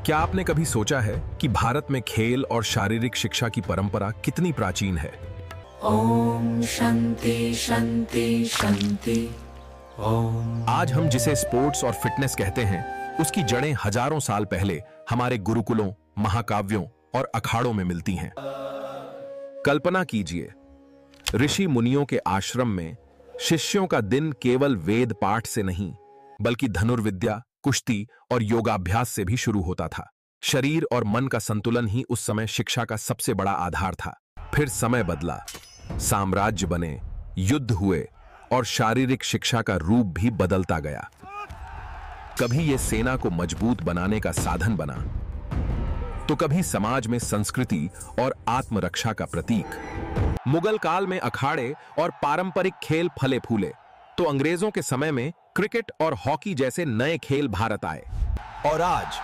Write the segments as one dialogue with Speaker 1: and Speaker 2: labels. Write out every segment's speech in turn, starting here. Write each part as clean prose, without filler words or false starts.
Speaker 1: क्या आपने कभी सोचा है कि भारत में खेल और शारीरिक शिक्षा की परंपरा कितनी प्राचीन है?
Speaker 2: ओम शांति शांति शांति। ओम।
Speaker 1: आज हम जिसे स्पोर्ट्स और फिटनेस कहते हैं, उसकी जड़ें हजारों साल पहले हमारे गुरुकुलों, महाकाव्यों और अखाड़ों में मिलती हैं। कल्पना कीजिए, ऋषि मुनियों के आश्रम में शिष्यों का दिन केवल वेद पाठ से नहीं, बल्कि धनुर्विद्या, कुश्ती और योगाभ्यास से भी शुरू होता था। शरीर और मन का संतुलन ही उस समय शिक्षा का सबसे बड़ा आधार था। फिर समय बदला, साम्राज्य बने, युद्ध हुए और शारीरिक शिक्षा का रूप भी बदलता गया। कभी यह सेना को मजबूत बनाने का साधन बना, तो कभी समाज में संस्कृति और आत्मरक्षा का प्रतीक। मुगल काल में अखाड़े और पारंपरिक खेल फले फूले, तो अंग्रेजों के समय में क्रिकेट और हॉकी जैसे नए खेल भारत आए।
Speaker 3: और आज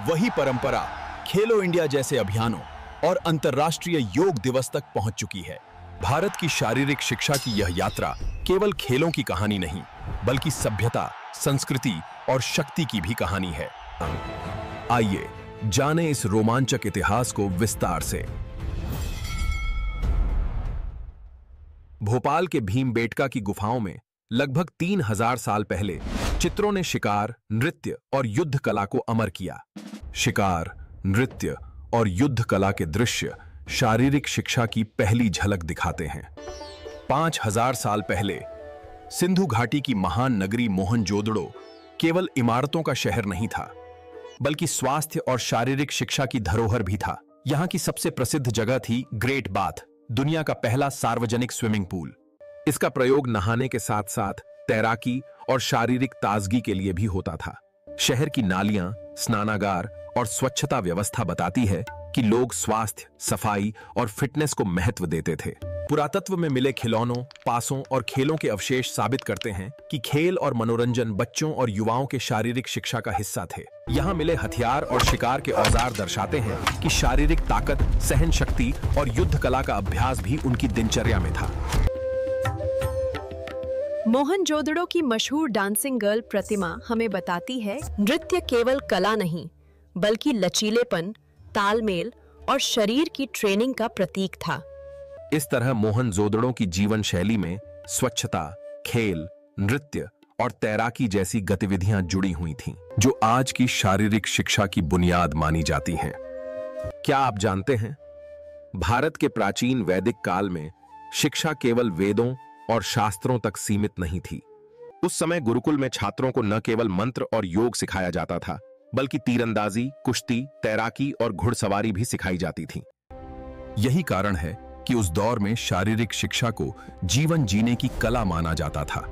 Speaker 3: वही परंपरा खेलो इंडिया जैसे अभियानों और अंतर्राष्ट्रीय योग दिवस तक पहुंच चुकी है। भारत की शारीरिक शिक्षा की यह यात्रा केवल खेलों की कहानी नहीं, बल्कि सभ्यता, संस्कृति और शक्ति की भी कहानी है। आइए जानें इस रोमांचक इतिहास को विस्तार से। भोपाल के भीमबेटका की गुफाओं में लगभग 3000 साल पहले चित्रों ने शिकार, नृत्य और युद्ध कला को अमर किया। शिकार, नृत्य और युद्ध कला के दृश्य शारीरिक शिक्षा की पहली झलक दिखाते हैं। 5000 साल पहले सिंधु घाटी की महान नगरी मोहनजोदड़ो केवल इमारतों का शहर नहीं था, बल्कि स्वास्थ्य और शारीरिक शिक्षा की धरोहर भी था। यहां की सबसे प्रसिद्ध जगह थी ग्रेट बाथ, दुनिया का पहला सार्वजनिक स्विमिंग पूल। इसका प्रयोग नहाने के साथ साथ तैराकी और शारीरिक ताजगी के लिए भी होता था। शहर की नालियां, स्नानागार और स्वच्छता व्यवस्था बताती है कि लोग स्वास्थ्य, सफाई और फिटनेस को महत्व देते थे। पुरातत्व में मिले खिलौनों, पासों और खेलों के अवशेष साबित करते हैं कि खेल और मनोरंजन बच्चों और युवाओं के शारीरिक शिक्षा का हिस्सा थे। यहाँ मिले हथियार और शिकार के औजार दर्शाते हैं कि शारीरिक ताकत, सहन शक्ति और युद्ध कला का अभ्यास भी उनकी दिनचर्या में था।
Speaker 4: मोहनजोदड़ो की मशहूर डांसिंग गर्ल प्रतिमा हमें बताती है, नृत्य केवल कला नहीं, बल्कि लचीलेपन, तालमेल और शरीर की ट्रेनिंग का प्रतीक था।
Speaker 1: इस तरह मोहनजोदड़ो की जीवन शैली में स्वच्छता, खेल, नृत्य और तैराकी जैसी गतिविधियां जुड़ी हुई थीं, जो आज की शारीरिक शिक्षा की बुनियाद मानी जाती हैं। क्या आप जानते हैं, भारत के प्राचीन वैदिक काल में शिक्षा केवल वेदों और शास्त्रों तक सीमित नहीं थी। उस समय गुरुकुल में छात्रों को न केवल मंत्र और योग सिखाया जाता था, बल्कि तीरंदाजी, कुश्ती, तैराकी और घुड़सवारी भी सिखाई जाती थी। यही कारण है कि उस दौर में शारीरिक शिक्षा को जीवन जीने की कला माना जाता था।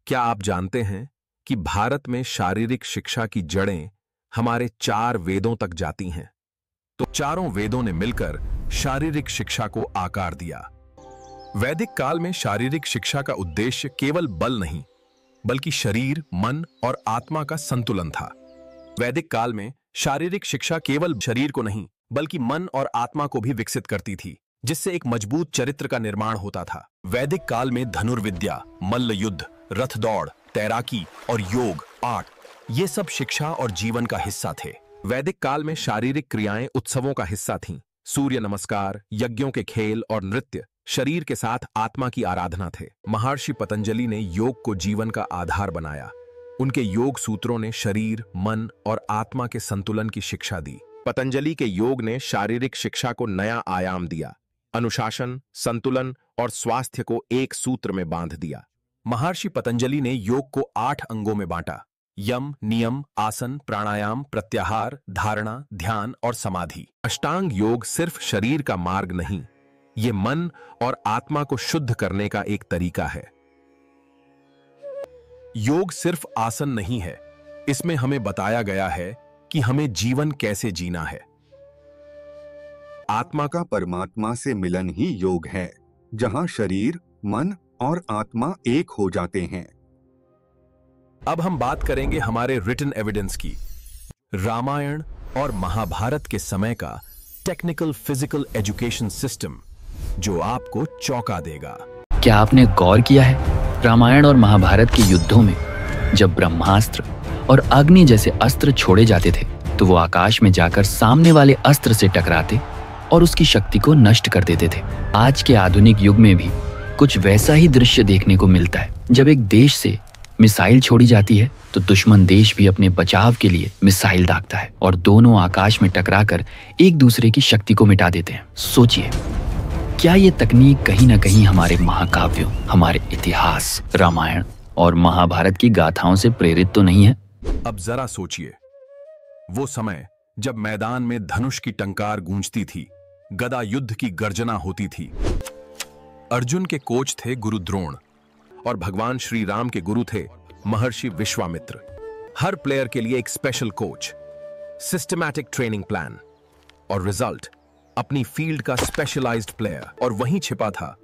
Speaker 1: क्या आप जानते हैं कि भारत में शारीरिक शिक्षा की जड़ें हमारे 4 वेदों तक जाती हैं? तो चारों वेदों ने मिलकर शारीरिक शिक्षा को आकार दिया। वैदिक काल में शारीरिक शिक्षा का उद्देश्य केवल बल नहीं, बल्कि शरीर, मन और आत्मा का संतुलन था। वैदिक काल में शारीरिक शिक्षा केवल शरीर को नहीं, बल्कि मन और आत्मा को भी विकसित करती थी, जिससे एक मजबूत चरित्र का निर्माण होता था। वैदिक काल में धनुर्विद्या, मल्ल युद्ध, रथ दौड़, तैराकी और योग, आर्ट, ये सब शिक्षा और जीवन का हिस्सा थे। वैदिक काल में शारीरिक क्रियाएं उत्सवों का हिस्सा थीं। सूर्य नमस्कार, यज्ञों के खेल और नृत्य शरीर के साथ आत्मा की आराधना थे। महर्षि पतंजलि ने योग को जीवन का आधार बनाया। उनके योग सूत्रों ने शरीर, मन और आत्मा के संतुलन की शिक्षा दी। पतंजलि के योग ने शारीरिक शिक्षा को नया आयाम दिया, अनुशासन, संतुलन और स्वास्थ्य को एक सूत्र में बांध दिया। महर्षि पतंजलि ने योग को 8 अंगों में बांटा: यम, नियम, आसन, प्राणायाम, प्रत्याहार, धारणा, ध्यान और समाधि। अष्टांग योग सिर्फ शरीर का मार्ग नहीं, ये मन और आत्मा को शुद्ध करने का एक तरीका है। योग सिर्फ आसन नहीं है, इसमें हमें बताया गया है कि हमें जीवन कैसे जीना है।
Speaker 5: आत्मा का परमात्मा से मिलन ही योग है, जहां शरीर, मन और आत्मा एक हो जाते हैं।
Speaker 1: अब हम बात करेंगे हमारे रिटन एविडेंस की। रामायण और महाभारत के समय का टेक्निकल फिजिकल एजुकेशन सिस्टम, जो आपको चौंका देगा।
Speaker 2: क्या आपने गौर किया है, रामायण और महाभारत के युद्धों में जब ब्रह्मास्त्र
Speaker 6: और अग्नि जैसे अस्त्र छोड़े जाते थे तो वो आकाश में जाकर सामने वाले अस्त्र से टकराते और उसकी शक्ति को नष्ट कर देते थे। आज के आधुनिक युग में भी कुछ वैसा ही दृश्य देखने को मिलता है। जब एक देश से मिसाइल छोड़ी जाती है तो दुश्मन देश भी अपने बचाव के लिए मिसाइल दागता है और दोनों आकाश में टकराकर एक दूसरे की शक्ति को मिटा देते हैं। सोचिए, क्या ये तकनीक कहीं ना कहीं हमारे महाकाव्यों, हमारे इतिहास, रामायण और महाभारत की गाथाओं से प्रेरित तो नहीं है?
Speaker 1: अब जरा सोचिए, वो समय जब मैदान में धनुष की टंकार गूंजती थी, गदा युद्ध की गर्जना होती थी। अर्जुन के कोच थे गुरु द्रोण और भगवान श्री राम के गुरु थे महर्षि विश्वामित्र। हर प्लेयर के लिए एक special coach, systematic training plan और रिजल्ट अपनी फील्ड का स्पेशलाइज्ड प्लेयर। और वहीं छिपा था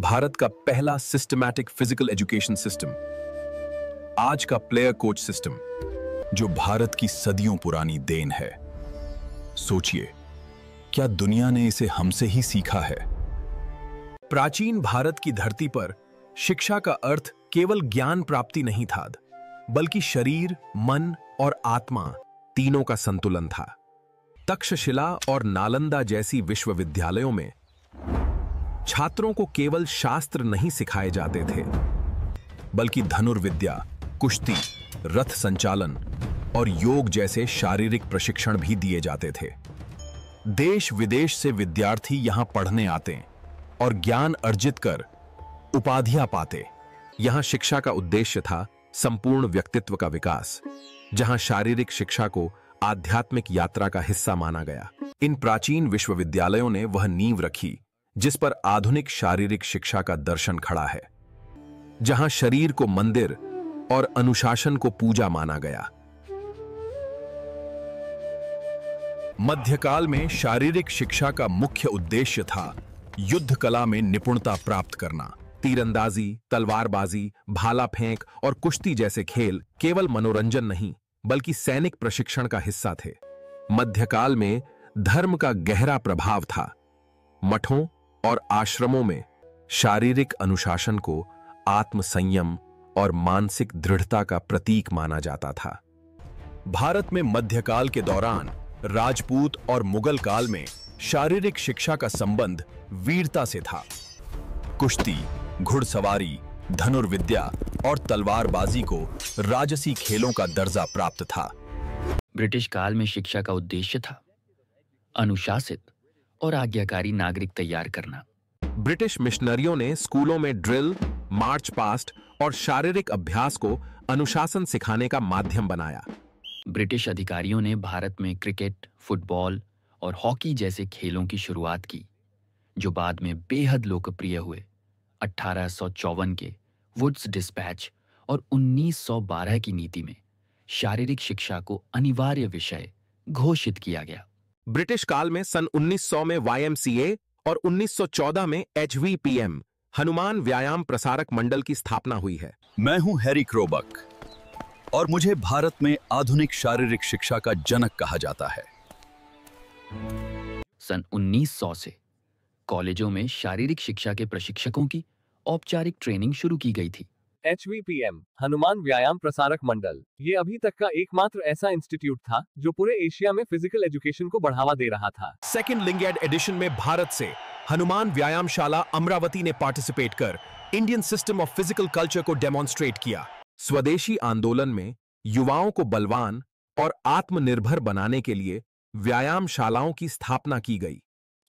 Speaker 1: भारत का पहला सिस्टमैटिक फिजिकल एजुकेशन सिस्टम, आज का प्लेयर कोच सिस्टम, जो भारत की सदियों पुरानी देन है। सोचिए, क्या दुनिया ने इसे हमसे ही सीखा है? प्राचीन भारत की धरती पर शिक्षा का अर्थ केवल ज्ञान प्राप्ति नहीं था, बल्कि शरीर, मन और आत्मा तीनों का संतुलन था। तक्षशिला और नालंदा जैसी विश्वविद्यालयों में छात्रों को केवल शास्त्र नहीं सिखाए जाते थे, बल्कि धनुर्विद्या, कुश्ती, रथ संचालन और योग जैसे शारीरिक प्रशिक्षण भी दिए जाते थे। देश विदेश से विद्यार्थी यहां पढ़ने आते और ज्ञान अर्जित कर उपाधियां पाते। यहां शिक्षा का उद्देश्य था संपूर्ण व्यक्तित्व का विकास, जहां शारीरिक शिक्षा को आध्यात्मिक यात्रा का हिस्सा माना गया। इन प्राचीन विश्वविद्यालयों ने वह नींव रखी जिस पर आधुनिक शारीरिक शिक्षा का दर्शन खड़ा है, जहां शरीर को मंदिर और अनुशासन को पूजा माना गया। मध्यकाल में शारीरिक शिक्षा का मुख्य उद्देश्य था युद्ध कला में निपुणता प्राप्त करना। तीरंदाजी, तलवारबाजी, भाला फेंक और कुश्ती जैसे खेल केवल मनोरंजन नहीं, बल्कि सैनिक प्रशिक्षण का हिस्सा थे। मध्यकाल में धर्म का गहरा प्रभाव था। मठों और आश्रमों में शारीरिक अनुशासन को आत्मसंयम और मानसिक दृढ़ता का प्रतीक माना जाता था। भारत में मध्यकाल के दौरान राजपूत और मुगल काल में शारीरिक शिक्षा का संबंध वीरता से था। कुश्ती, घुड़सवारी, धनुर्विद्या और तलवारबाजी को राजसी खेलों का दर्जा प्राप्त था।
Speaker 6: ब्रिटिश काल में शिक्षा का उद्देश्य था अनुशासित और आज्ञाकारी नागरिक तैयार करना।
Speaker 1: ब्रिटिश मिशनरियों ने स्कूलों में ड्रिल, मार्च पास्ट और शारीरिक अभ्यास को अनुशासन सिखाने का माध्यम बनाया।
Speaker 6: ब्रिटिश अधिकारियों ने भारत में क्रिकेट, फुटबॉल और हॉकी जैसे खेलों की शुरुआत की, जो बाद में बेहद लोकप्रिय हुए। 1854 के वुड्स डिस्पैच और 1912 की नीति में शारीरिक शिक्षा को अनिवार्य विषय घोषित किया गया।
Speaker 1: ब्रिटिश काल में सन 1900 में YMCA और 1914 में HVPM, हनुमान व्यायाम प्रसारक मंडल की स्थापना हुई है।
Speaker 3: मैं हूं हैरी क्रोबक और मुझे भारत में आधुनिक शारीरिक शिक्षा का जनक कहा जाता है।
Speaker 6: सन 1900 से कॉलेजों में शारीरिक शिक्षा के प्रशिक्षकों की औपचारिक ट्रेनिंग शुरू की गई थी।
Speaker 7: HVPM, हनुमान व्यायाम प्रसारक मंडल, ये अभी तक का एकमात्र ऐसा इंस्टीट्यूट था जो पूरे एशिया में फिजिकल एजुकेशन को बढ़ावा दे रहा था।
Speaker 1: सेकेंड लिंगेड एडिशन में भारत से हनुमान व्यायामशाला अमरावती ने पार्टिसिपेट कर Indian system of physical culture को डेमोन्स्ट्रेट किया। स्वदेशी आंदोलन में युवाओं को बलवान और आत्मनिर्भर बनाने के लिए व्यायामशालाओं की स्थापना की गई।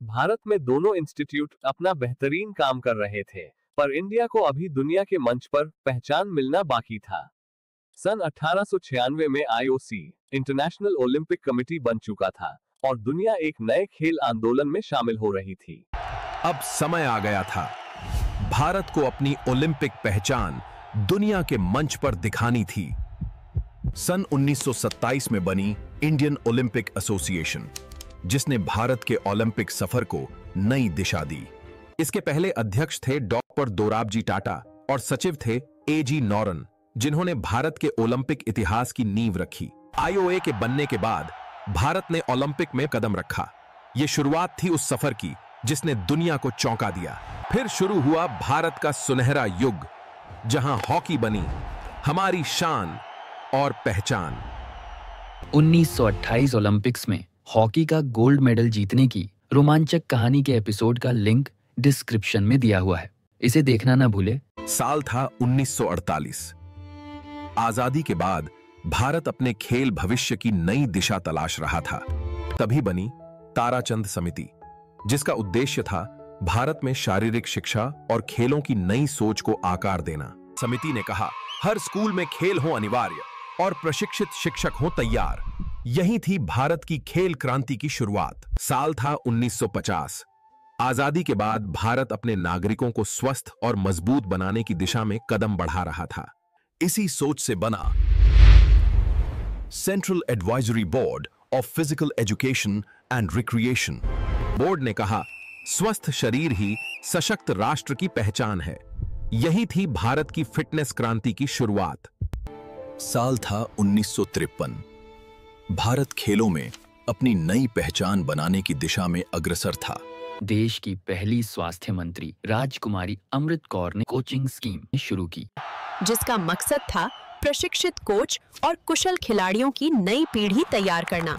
Speaker 7: भारत में दोनों इंस्टीट्यूट अपना बेहतरीन काम कर रहे थे, पर इंडिया को अभी दुनिया के मंच पर पहचान मिलना बाकी था। सन 1896 में IOC, इंटरनेशनल ओलंपिक कमेटी बन चुका था और दुनिया एक नए खेल आंदोलन में शामिल हो रही थी।
Speaker 1: अब समय आ गया था भारत को अपनी ओलंपिक पहचान दुनिया के मंच पर दिखानी थी। सन 1927 में बनी इंडियन ओलंपिक एसोसिएशन, जिसने भारत के ओलंपिक सफर को नई दिशा दी। इसके पहले अध्यक्ष थे डॉक्टर दोराबजी टाटा और सचिव थे AG नॉरन, जिन्होंने भारत के ओलंपिक इतिहास की नींव रखी। IOA के बनने के बाद भारत ने ओलंपिक में कदम रखा। यह शुरुआत थी उस सफर की जिसने दुनिया को चौंका दिया। फिर शुरू हुआ भारत का सुनहरा युग, जहां हॉकी बनी हमारी शान और पहचान।
Speaker 6: 1928 ओलंपिक्स में हॉकी का गोल्ड मेडल जीतने की रोमांचक कहानी के एपिसोड का लिंक डिस्क्रिप्शन में दिया हुआ है, इसे देखना ना भूले।
Speaker 1: साल था 1948। आजादी के बाद भारत अपने खेल भविष्य की नई दिशा तलाश रहा था। तभी बनी ताराचंद समिति, जिसका उद्देश्य था भारत में शारीरिक शिक्षा और खेलों की नई सोच को आकार देना। समिति ने कहा, हर स्कूल में खेल हो अनिवार्य और प्रशिक्षित शिक्षक हो तैयार। यही थी भारत की खेल क्रांति की शुरुआत। साल था 1950। आजादी के बाद भारत अपने नागरिकों को स्वस्थ और मजबूत बनाने की दिशा में कदम बढ़ा रहा था। इसी सोच से बना central advisory board of physical education and recreation. Board ने कहा, स्वस्थ शरीर ही सशक्त राष्ट्र की पहचान है। यही थी भारत की फिटनेस क्रांति की शुरुआत। साल था 1953। भारत खेलों में अपनी नई पहचान बनाने की दिशा में अग्रसर था।
Speaker 6: देश की पहली स्वास्थ्य मंत्री राजकुमारी अमृत कौर ने कोचिंग स्कीम शुरू की,
Speaker 4: जिसका मकसद था प्रशिक्षित कोच और कुशल खिलाड़ियों की नई पीढ़ी तैयार करना।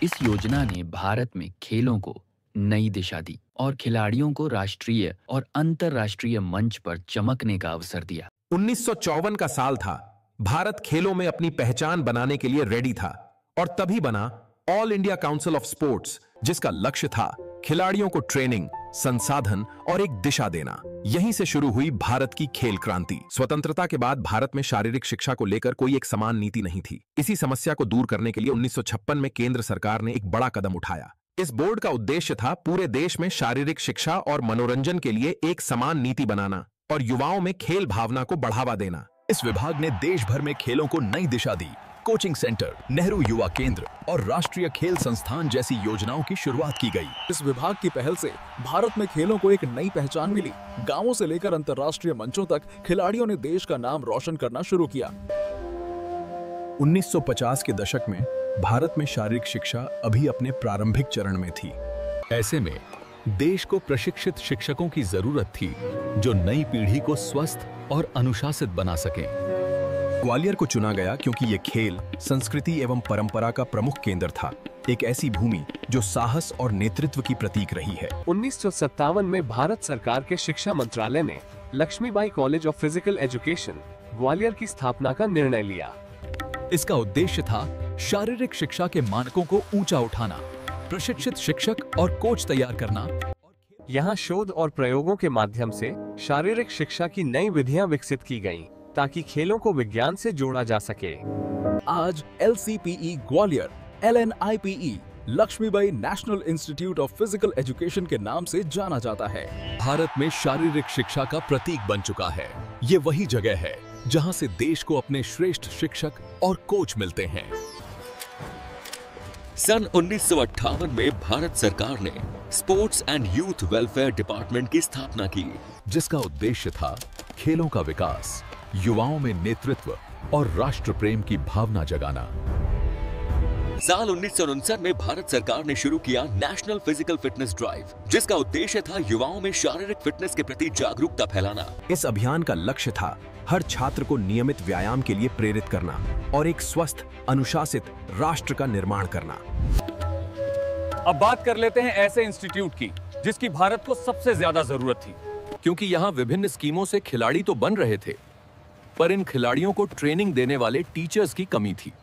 Speaker 6: इस योजना ने भारत में खेलों को नई दिशा दी और खिलाड़ियों को राष्ट्रीय और अंतर्राष्ट्रीय मंच पर चमकने का अवसर दिया।
Speaker 1: 1954 का साल था। भारत खेलों में अपनी पहचान बनाने के लिए रेडी था और तभी बना all India council of sports, जिसका लक्ष्य था खिलाड़ियों को ट्रेनिंग, संसाधन और एक दिशा देना। यहीं से शुरू हुई भारत की खेल क्रांति। स्वतंत्रता के बाद भारत में शारीरिक शिक्षा को लेकर कोई एक समान नीति नहीं थी। इसी समस्या को दूर करने के लिए 1956 में केंद्र सरकार ने एक बड़ा कदम उठाया। इस बोर्ड का उद्देश्य था पूरे देश में शारीरिक शिक्षा और मनोरंजन के लिए एक समान नीति बनाना और युवाओं में खेल भावना को बढ़ावा देना।
Speaker 3: इस विभाग ने देश भर में खेलों को नई दिशा दी। कोचिंग सेंटर, नेहरू युवा केंद्र और राष्ट्रीय खेल संस्थान जैसी योजनाओं की शुरुआत की गई।
Speaker 8: इस विभाग की पहल से भारत में खेलों को एक नई पहचान मिली। गांवों से लेकर अंतर्राष्ट्रीय मंचों तक खिलाड़ियों ने देश का नाम रोशन करना शुरू किया।
Speaker 3: 1950 के दशक में भारत में शारीरिक शिक्षा अभी अपने प्रारंभिक चरण में थी। ऐसे में देश को प्रशिक्षित शिक्षकों की जरूरत थी जो नई पीढ़ी को स्वस्थ और अनुशासित बना सकें। ग्वालियर को चुना गया क्योंकि ये खेल संस्कृति एवं परंपरा का प्रमुख केंद्र था, एक ऐसी भूमि जो साहस और नेतृत्व की प्रतीक रही है।
Speaker 7: 1957 में भारत सरकार के शिक्षा मंत्रालय ने Laxmibai college of physical education Gwalior की स्थापना का निर्णय लिया।
Speaker 3: इसका उद्देश्य था शारीरिक शिक्षा के मानकों को ऊंचा उठाना, प्रशिक्षित शिक्षक और कोच तैयार करना।
Speaker 7: यहाँ शोध और प्रयोगों के माध्यम से शारीरिक शिक्षा की नई विधियां विकसित की गईं, ताकि खेलों को विज्ञान से जोड़ा जा सके।
Speaker 8: आज LCPE Gwalior, LNIPE Laxmibai national institute of physical education के नाम से जाना जाता है।
Speaker 3: भारत में शारीरिक शिक्षा का प्रतीक बन चुका है। ये वही जगह है जहां से देश को अपने श्रेष्ठ शिक्षक और कोच मिलते हैं।
Speaker 9: सन 1958 में भारत सरकार ने sports and youth welfare department की स्थापना की,
Speaker 3: जिसका उद्देश्य था खेलों का विकास, युवाओं में नेतृत्व और राष्ट्र प्रेम की भावना जगाना।
Speaker 9: साल 1959 में भारत सरकार ने शुरू किया नेशनल फिजिकल फिटनेस ड्राइव, जिसका उद्देश्य था युवाओं में शारीरिक फिटनेस के प्रति जागरूकता फैलाना।
Speaker 1: इस अभियान का लक्ष्य था हर छात्र को नियमित व्यायाम के लिए प्रेरित करना और एक स्वस्थ, अनुशासित राष्ट्र का निर्माण करना।
Speaker 10: अब बात कर लेते हैं ऐसे इंस्टीट्यूट की जिसकी भारत को सबसे ज्यादा जरूरत थी,
Speaker 3: क्योंकि यहाँ विभिन्न स्कीमों से खिलाड़ी तो बन रहे थे, पर इन खिलाड़ियों को ट्रेनिंग देने वाले टीचर्स की कमी थी।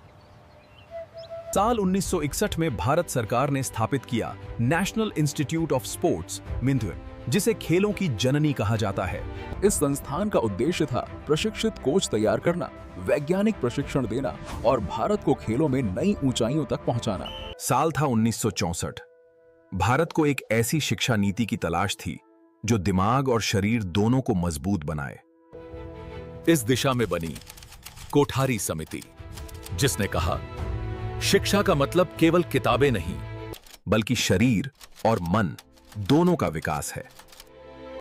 Speaker 1: साल 1961 में भारत सरकार ने स्थापित किया नेशनल इंस्टीट्यूट ऑफ स्पोर्ट्स मिंदुर, जिसे खेलों की जननी कहा जाता है।
Speaker 8: इस संस्थान का उद्देश्य था प्रशिक्षित कोच तैयार करना, वैज्ञानिक प्रशिक्षण देना और भारत को खेलों में नई ऊंचाइयों तक पहुंचाना।
Speaker 1: साल था 1964। भारत को एक ऐसी शिक्षा नीति की तलाश थी जो दिमाग और शरीर दोनों को मजबूत बनाए।
Speaker 3: इस दिशा में बनी कोठारी समिति, जिसने कहा, शिक्षा का मतलब केवल किताबें नहीं,
Speaker 1: बल्कि शरीर और मन दोनों का विकास है।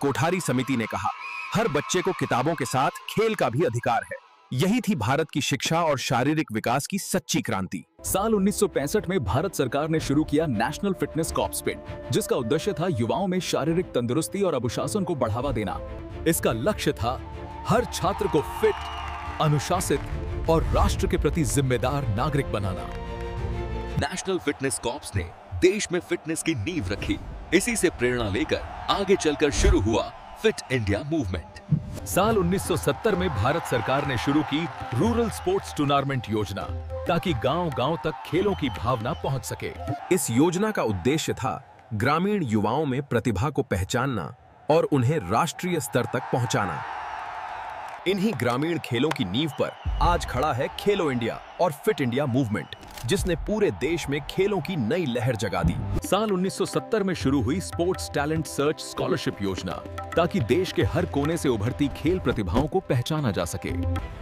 Speaker 1: कोठारी समिति ने कहा, हर बच्चे को किताबों के साथ खेल का भी अधिकार है। यही थी भारत की शिक्षा और शारीरिक विकास की सच्ची क्रांति।
Speaker 8: साल 1965 में भारत सरकार ने शुरू किया नेशनल फिटनेस कॉर्प्समेंट, जिसका उद्देश्य था युवाओं में शारीरिक तंदुरुस्ती और अनुशासन को बढ़ावा देना।
Speaker 3: इसका लक्ष्य था हर छात्र को फिट,
Speaker 8: अनुशासित और राष्ट्र के प्रति जिम्मेदार नागरिक बनाना।
Speaker 9: नेशनल फिटनेस कॉर्प्स ने देश में फिटनेस की नींव रखी। इसी से प्रेरणा लेकर आगे चलकर शुरू हुआ फिट इंडिया मूवमेंट।
Speaker 8: साल 1970 में भारत सरकार ने शुरू की रूरल स्पोर्ट्स टूर्नामेंट योजना, ताकि गांव-गांव तक खेलों की भावना पहुंच सके।
Speaker 1: इस योजना का उद्देश्य था ग्रामीण युवाओं में प्रतिभा को पहचानना और उन्हें राष्ट्रीय स्तर तक पहुंचाना। इन्हीं ग्रामीण खेलों की नींव पर आज खड़ा है खेलो इंडिया और फिट इंडिया मूवमेंट, जिसने पूरे देश में खेलों की नई लहर जगा दी।
Speaker 8: साल 1970 में शुरू हुई स्पोर्ट्स टैलेंट सर्च स्कॉलरशिप योजना, ताकि देश के हर कोने से उभरती खेल प्रतिभाओं को पहचाना जा सके।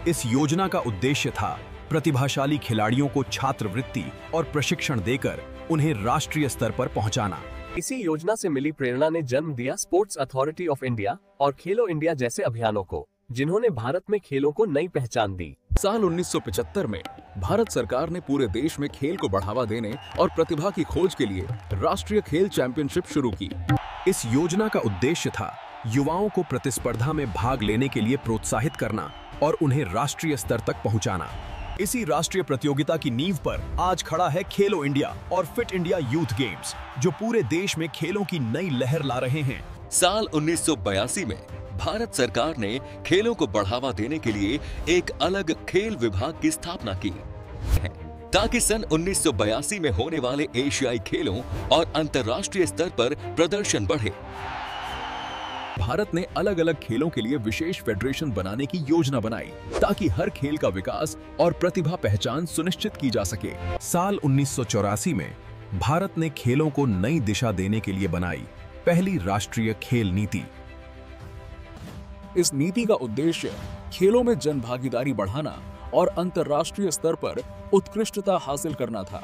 Speaker 1: इस योजना का उद्देश्य था प्रतिभाशाली खिलाड़ियों को छात्रवृत्ति और प्रशिक्षण देकर उन्हें राष्ट्रीय स्तर पर पहुंचाना।
Speaker 7: इसी योजना से मिली प्रेरणा ने जन्म दिया स्पोर्ट्स अथॉरिटी ऑफ इंडिया और खेलो इंडिया जैसे अभियानों को, जिन्होंने भारत में खेलों को नई पहचान दी।
Speaker 8: साल 1975 में भारत सरकार ने पूरे देश में खेल को बढ़ावा देने और प्रतिभा की खोज के लिए राष्ट्रीय खेल चैंपियनशिप शुरू की।
Speaker 1: इस योजना का उद्देश्य था युवाओं को प्रतिस्पर्धा में भाग लेने के लिए प्रोत्साहित करना और उन्हें राष्ट्रीय स्तर तक पहुंचाना। इसी राष्ट्रीय प्रतियोगिता की नींव पर आज खड़ा है खेलो इंडिया और फिट इंडिया यूथ गेम्स, जो पूरे देश में खेलों की नई लहर ला रहे हैं।
Speaker 9: साल 1982 में भारत सरकार ने खेलों को बढ़ावा देने के लिए एक अलग खेल विभाग की स्थापना की, ताकि सन 1982 में होने वाले एशियाई खेलों और अंतर्राष्ट्रीय स्तर पर प्रदर्शन बढ़े।
Speaker 8: भारत ने अलग अलग खेलों के लिए विशेष फेडरेशन बनाने की योजना बनाई, ताकि हर खेल का विकास और प्रतिभा पहचान सुनिश्चित की जा सके।
Speaker 1: साल 1984 में भारत ने खेलों को नई दिशा देने के लिए बनाई पहली राष्ट्रीय खेल नीति।
Speaker 8: इस नीति का उद्देश्य खेलों में जन भागीदारी बढ़ाना और अंतर्राष्ट्रीय स्तर पर उत्कृष्टता हासिल करना था।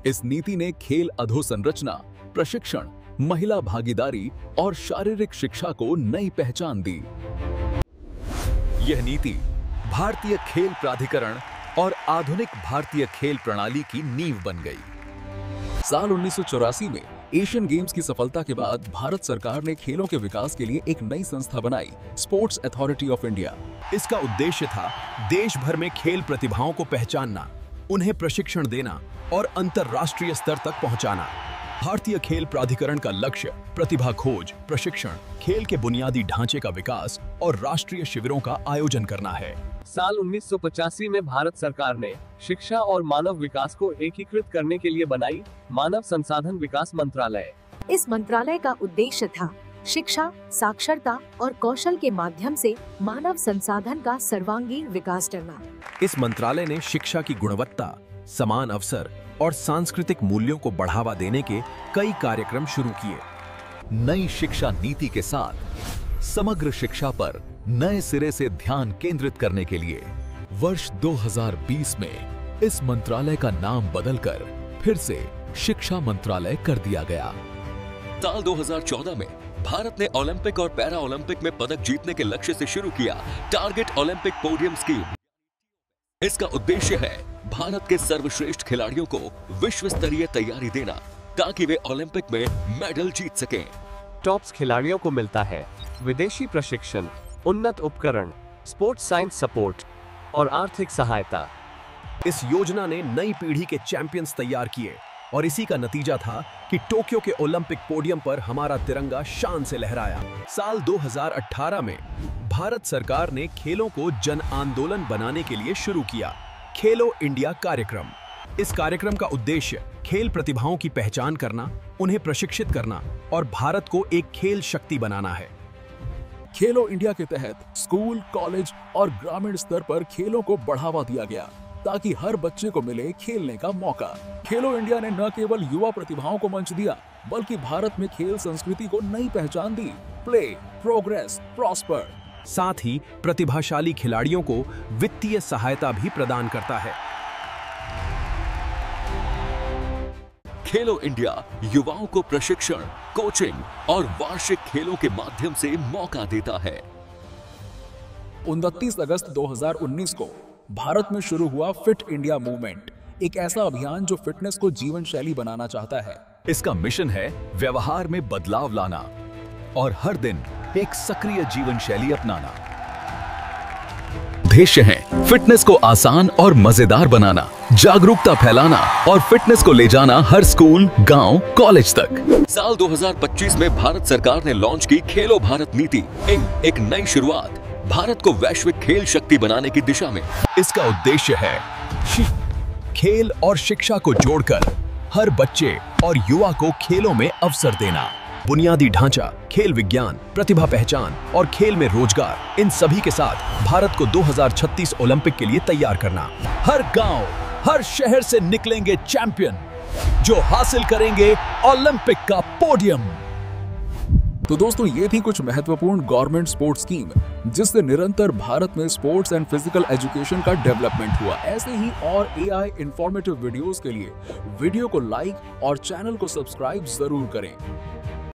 Speaker 8: इस नीति ने खेल अधोसंरचना, प्रशिक्षण, महिला भागीदारी और शारीरिक शिक्षा को नई पहचान दी।
Speaker 1: यह नीति भारतीय खेल प्राधिकरण और आधुनिक भारतीय खेल प्रणाली की नींव बन गई।
Speaker 8: साल 1984 में एशियन गेम्स की सफलता के बाद भारत सरकार ने खेलों के विकास के लिए एक नई संस्था बनाई, स्पोर्ट्स अथॉरिटी ऑफ इंडिया।
Speaker 1: इसका उद्देश्य था देश भर में खेल प्रतिभाओं को पहचानना, उन्हें प्रशिक्षण देना और अंतर्राष्ट्रीय स्तर तक पहुंचाना। भारतीय खेल प्राधिकरण का लक्ष्य प्रतिभा खोज, प्रशिक्षण, खेल के बुनियादी ढांचे का विकास और राष्ट्रीय शिविरों का आयोजन करना है।
Speaker 7: साल 1985 में भारत सरकार ने शिक्षा और मानव विकास को एकीकृत करने के लिए बनाई मानव संसाधन विकास मंत्रालय।
Speaker 11: इस मंत्रालय का उद्देश्य था शिक्षा, साक्षरता और कौशल के माध्यम से मानव संसाधन का सर्वांगीण विकास करना।
Speaker 1: इस मंत्रालय ने शिक्षा की गुणवत्ता, समान अवसर और सांस्कृतिक मूल्यों को बढ़ावा देने के कई कार्यक्रम शुरू किए।
Speaker 8: नई शिक्षा नीति के साथ समग्र शिक्षा पर नए सिरे से ध्यान केंद्रित करने के लिए वर्ष 2020 में इस मंत्रालय का नाम बदलकर फिर से शिक्षा मंत्रालय कर दिया गया।
Speaker 9: साल 2014 में भारत ने ओलंपिक और पैरा ओलंपिक में पदक जीतने के लक्ष्य से शुरू किया टारगेट ओलंपिक पोडियम स्कीम। इसका उद्देश्य है भारत के सर्वश्रेष्ठ खिलाड़ियों को विश्व स्तरीय तैयारी देना, ताकि वे ओलंपिक में मेडल जीत सकें।
Speaker 7: टॉप्स खिलाड़ियों को मिलता है विदेशी प्रशिक्षण, उन्नत उपकरण, स्पोर्ट्स साइंस सपोर्ट और आर्थिक सहायता।
Speaker 1: इस योजना ने नई पीढ़ी के चैंपियंस तैयार किए और इसी का नतीजा था कि टोक्यो के ओलंपिक पोडियम पर हमारा तिरंगा शान से लहराया। साल 2018 में भारत सरकार ने खेलों को जन आंदोलन बनाने के लिए शुरू किया खेलो इंडिया कार्यक्रम। इस कार्यक्रम का उद्देश्य खेल प्रतिभाओं की पहचान करना, उन्हें प्रशिक्षित करना और भारत को एक खेल शक्ति बनाना है।
Speaker 8: खेलो इंडिया के तहत स्कूल, कॉलेज और ग्रामीण स्तर पर खेलों को बढ़ावा दिया गया, ताकि हर बच्चे को मिले खेलने का मौका। खेलो इंडिया ने न केवल युवा प्रतिभाओं को मंच दिया, बल्कि भारत में खेल संस्कृति को नई पहचान दी। Play, progress, prosper.
Speaker 1: साथ ही प्रतिभाशाली खिलाड़ियों को वित्तीय सहायता भी प्रदान करता है।
Speaker 9: खेलो इंडिया युवाओं को प्रशिक्षण, कोचिंग और वार्षिक खेलों के माध्यम से मौका देता है।
Speaker 8: 29 अगस्त 2019 को भारत में शुरू हुआ फिट इंडिया मूवमेंट, एक ऐसा अभियान जो फिटनेस को जीवन शैली बनाना चाहता है।
Speaker 1: इसका मिशन है व्यवहार में बदलाव लाना और हर दिन एक सक्रिय जीवन शैली अपनाना।
Speaker 9: उद्देश्य हैं फिटनेस को आसान और मजेदार बनाना, जागरूकता फैलाना और फिटनेस को ले जाना हर स्कूल, गांव, कॉलेज तक। साल 2025 में भारत सरकार ने लॉन्च की खेलो भारत नीति, एक नई शुरुआत भारत को वैश्विक खेल शक्ति बनाने की दिशा में।
Speaker 3: इसका उद्देश्य है खेल और शिक्षा को जोड़कर हर बच्चे और युवा को खेलों में अवसर देना। बुनियादी ढांचा, खेल विज्ञान, प्रतिभा पहचान और खेल में रोजगार, इन सभी के साथ भारत को 2036 ओलंपिक के लिए तैयार करना। हर गांव, हर शहर से निकलेंगे चैंपियन जो हासिल करेंगे ओलंपिक का पोडियम।
Speaker 8: तो दोस्तों, ये थी कुछ महत्वपूर्ण गवर्नमेंट स्पोर्ट्स स्कीम जिससे निरंतर भारत में स्पोर्ट्स एंड फिजिकल एजुकेशन का डेवलपमेंट हुआ। ऐसे ही और AI इंफॉर्मेटिव वीडियोस के लिए वीडियो को लाइक और चैनल को सब्सक्राइब जरूर करें।